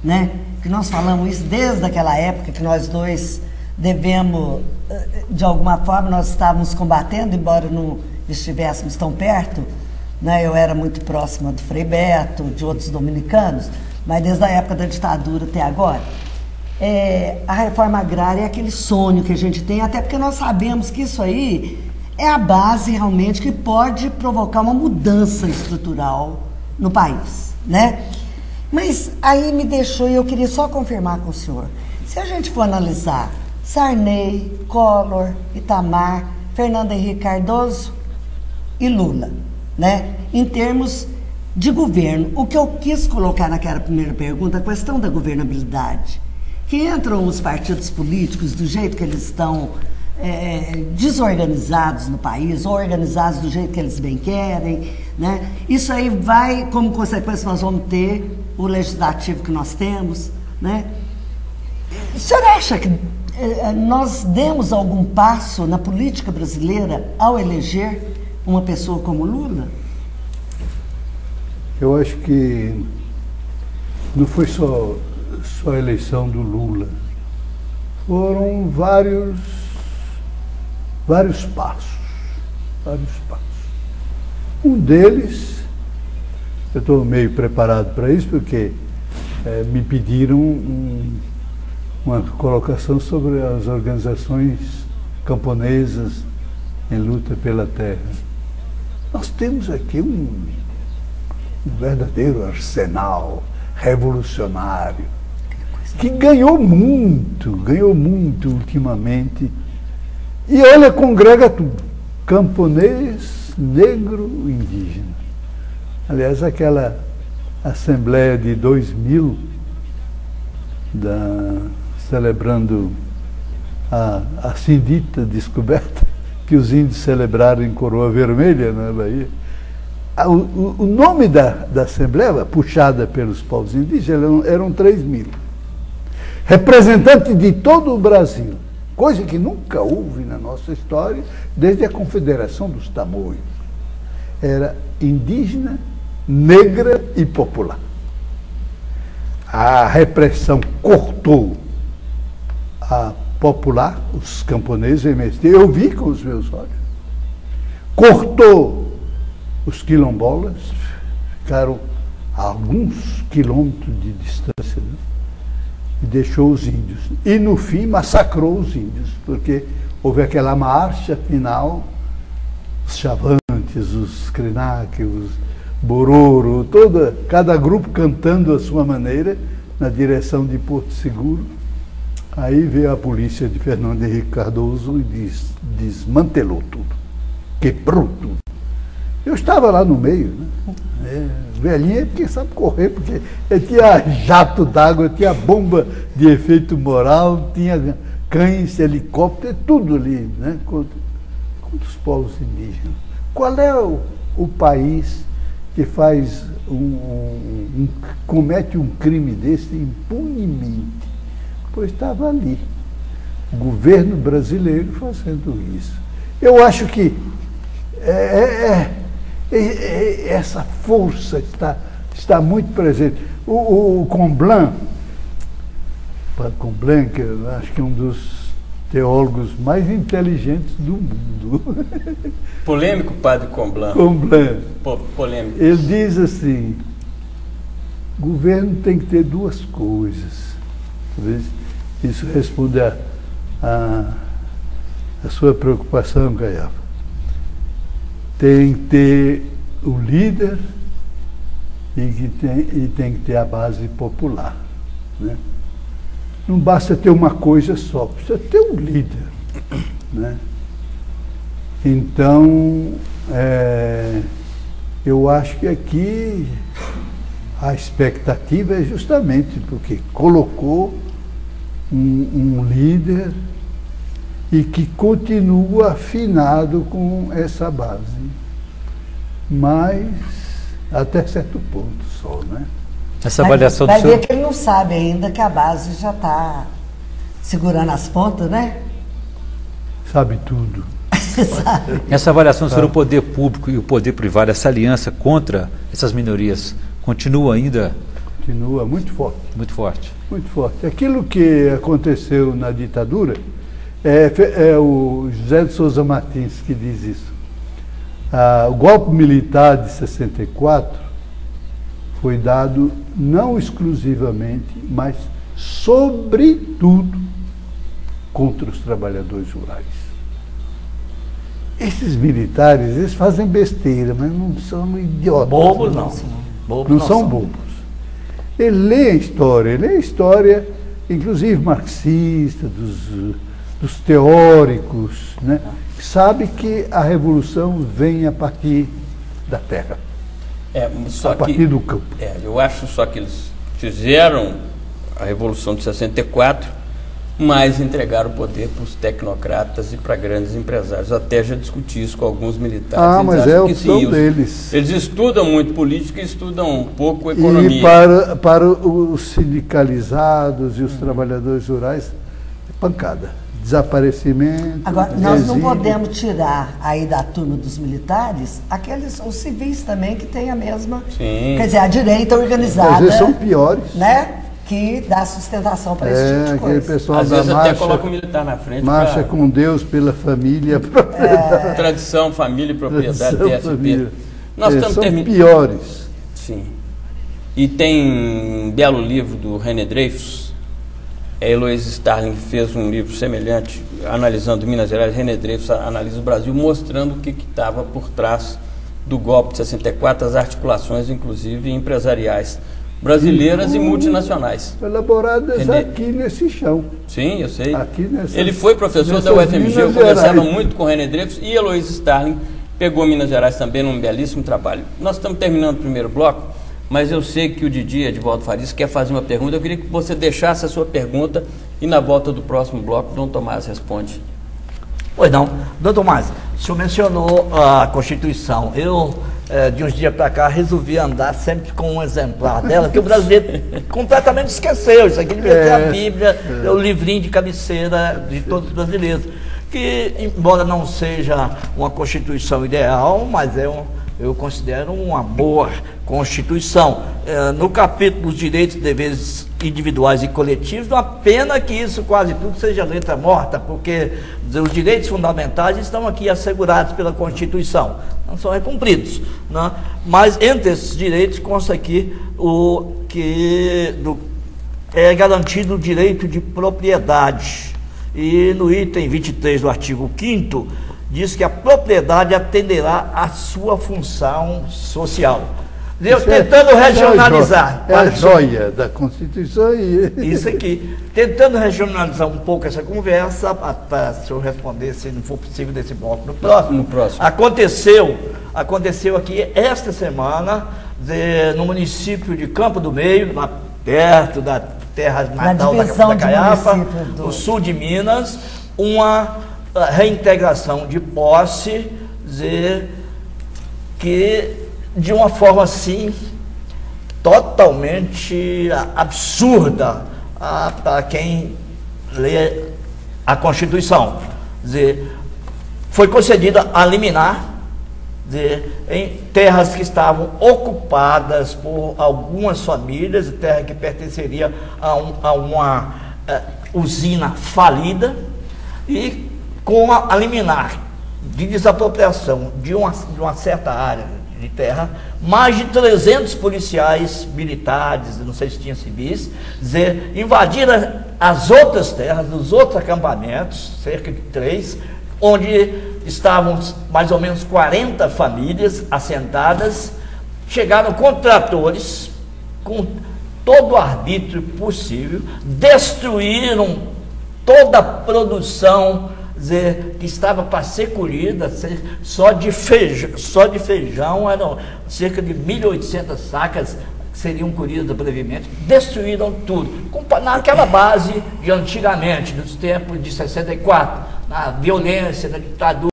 né? Que nós falamos isso desde aquela época que nós dois devemos, de alguma forma, nós estávamos combatendo, embora não estivéssemos tão perto, né? Eu era muito próxima do Frei Beto, de outros dominicanos, mas desde a época da ditadura até agora. A reforma agrária é aquele sonho que a gente tem, até porque nós sabemos que isso aí é a base realmente que pode provocar uma mudança estrutural no país, né? Mas aí me deixou, e eu queria só confirmar com o senhor, se a gente for analisar Sarney, Collor, Itamar, Fernando Henrique Cardoso e Lula, né? Em termos de governo, o que eu quis colocar naquela primeira pergunta, a questão da governabilidade, que entram os partidos políticos do jeito que eles estão desorganizados no país, ou organizados do jeito que eles bem querem, né? Isso aí vai, como consequência, nós vamos ter o legislativo que nós temos, né? O senhor acha que nós demos algum passo na política brasileira ao eleger uma pessoa como Lula? Eu acho que não foi só a eleição do Lula. Foram vários passos. Um deles, eu estou meio preparado para isso, porque me pediram uma colocação sobre as organizações camponesas em luta pela terra. Nós temos aqui um verdadeiro arsenal revolucionário que ganhou muito ultimamente. E olha, congrega tudo: camponês, negro, indígena. Aliás, aquela Assembleia de 2000, celebrando a assim dita descoberta que os índios celebraram em Coroa Vermelha, na Bahia. O nome da Assembleia, puxada pelos povos indígenas, eram 3.000. Representantes de todo o Brasil, coisa que nunca houve na nossa história, desde a Confederação dos Tamoios. Era indígena, negra e popular. A repressão cortou a popular, os camponeses MST, eu vi com os meus olhos. Cortou os quilombolas, ficaram a alguns quilômetros de distância, né? E deixou os índios. E no fim massacrou os índios, porque houve aquela marcha final, os Chavantes, os Krenak, os Bororo, cada grupo cantando a sua maneira na direção de Porto Seguro. Aí veio a polícia de Fernando Henrique Cardoso e desmantelou tudo, quebrou tudo. Eu estava lá no meio, né? Velhinha, porque sabe correr, porque eu tinha jato d'água, tinha bomba de efeito moral, tinha cães, helicóptero, tudo ali, né? Contra os povos indígenas. Qual é o país que faz comete um crime desse impunemente? Pois estava ali, o governo brasileiro fazendo isso. Eu acho que essa força está muito presente. O Comblan, que eu acho que é um dos teólogos mais inteligentes do mundo. Polêmico, padre Comblan. Polêmico. Ele diz assim: o governo tem que ter duas coisas. Talvez isso responde a sua preocupação, Caiafa. Tem que ter o líder e tem que ter a base popular, né? Não basta ter uma coisa só, precisa ter um líder, né? Então, eu acho que aqui a expectativa é justamente porque colocou um líder e que continua afinado com essa base, mas até certo ponto só, né? Essa avaliação vai ver que ele não sabe ainda que a base já está segurando as pontas, né? Sabe tudo. Sabe. Essa avaliação sobre o poder público e o poder privado, essa aliança contra essas minorias, continua ainda Continua muito forte. Muito forte. Muito forte. Aquilo que aconteceu na ditadura, é o José de Souza Martins que diz isso. O golpe militar de 64 foi dado não exclusivamente, mas sobretudo contra os trabalhadores rurais. Esses militares, eles fazem besteira, mas não são idiotas. Bobos não. Bobos não são bobos. Ele lê a história, inclusive marxista, dos teóricos, né? Sabe que a revolução vem a partir da terra, a partir do campo. Eu acho só que eles fizeram a Revolução de 64, mas entregaram o poder para os tecnocratas e para grandes empresários. Até já discuti isso com alguns militares. Eles mas é a opção deles. Eles estudam muito política e estudam um pouco economia. E para os sindicalizados e os trabalhadores rurais, pancada. Desaparecimento. Agora, nós não podemos tirar aí da turma dos militares os civis também, que têm a mesma. Sim. Quer dizer, a direita organizada. Às vezes são piores. Né? Que dá sustentação para esse tipo de coisa. Pessoal às vezes até coloca o militar na frente. Marcha com Deus, pela família, propriedade. Tradição, família e propriedade, TSP. Nós estamos são piores. Sim. E tem um belo livro do René Dreyfus. A Heloísa Starling fez um livro semelhante, analisando Minas Gerais. René Dreyfus analisa o Brasil, mostrando o que estava por trás do golpe de 64, as articulações, inclusive, empresariais brasileiras e multinacionais. Elaboradas aqui nesse chão. Sim, eu sei. Aqui ele foi professor da UFMG, eu conversava muito com René Dreyfus, e Heloísa Starling pegou Minas Gerais também num belíssimo trabalho. Nós estamos terminando o primeiro bloco, mas eu sei que o Didi Edvaldo Farias quer fazer uma pergunta. Eu queria que você deixasse a sua pergunta e na volta do próximo bloco, Dom Tomás responde. Pois não. Dom Tomás, o senhor mencionou a Constituição. Eu, de uns dias para cá, resolvi andar sempre com um exemplar dela, que o brasileiro completamente esqueceu. Isso aqui devia ser a Bíblia, o livrinho de cabeceira de todos os brasileiros. Que, embora não seja uma Constituição ideal, mas eu considero uma boa Constituição. No capítulo dos direitos e deveres individuais e coletivos, uma pena que isso quase tudo seja letra morta, porque os direitos fundamentais estão aqui assegurados pela Constituição, não são cumpridos, né? Mas entre esses direitos consta aqui é garantido o direito de propriedade, e no item 23 do artigo 5º diz que a propriedade atenderá à sua função social. Tentando regionalizar. É a joia da Constituição. Isso aqui. Tentando regionalizar um pouco essa conversa, para o senhor responder, se não for possível, desse bloco no próximo. Aconteceu aqui esta semana, no município de Campo do Meio, lá perto da terra natal da Caiafa, no sul de Minas, uma reintegração de posse, que de uma forma assim totalmente absurda para quem lê a Constituição. Foi concedida a liminar em terras que estavam ocupadas por algumas famílias, terra que pertenceria a uma usina falida, e com a liminar de desapropriação de uma certa área de terra, mais de 300 policiais militares, não sei se tinha civis, invadiram as outras terras, os outros acampamentos, cerca de 3, onde estavam mais ou menos 40 famílias assentadas. Chegaram com tratores, com todo o arbítrio possível, destruíram toda a produção que estava para ser colhida, só de feijão eram cerca de 1.800 sacas que seriam colhidas brevemente. Destruíram tudo, naquela base de antigamente, nos tempos de 64, na violência, na ditadura.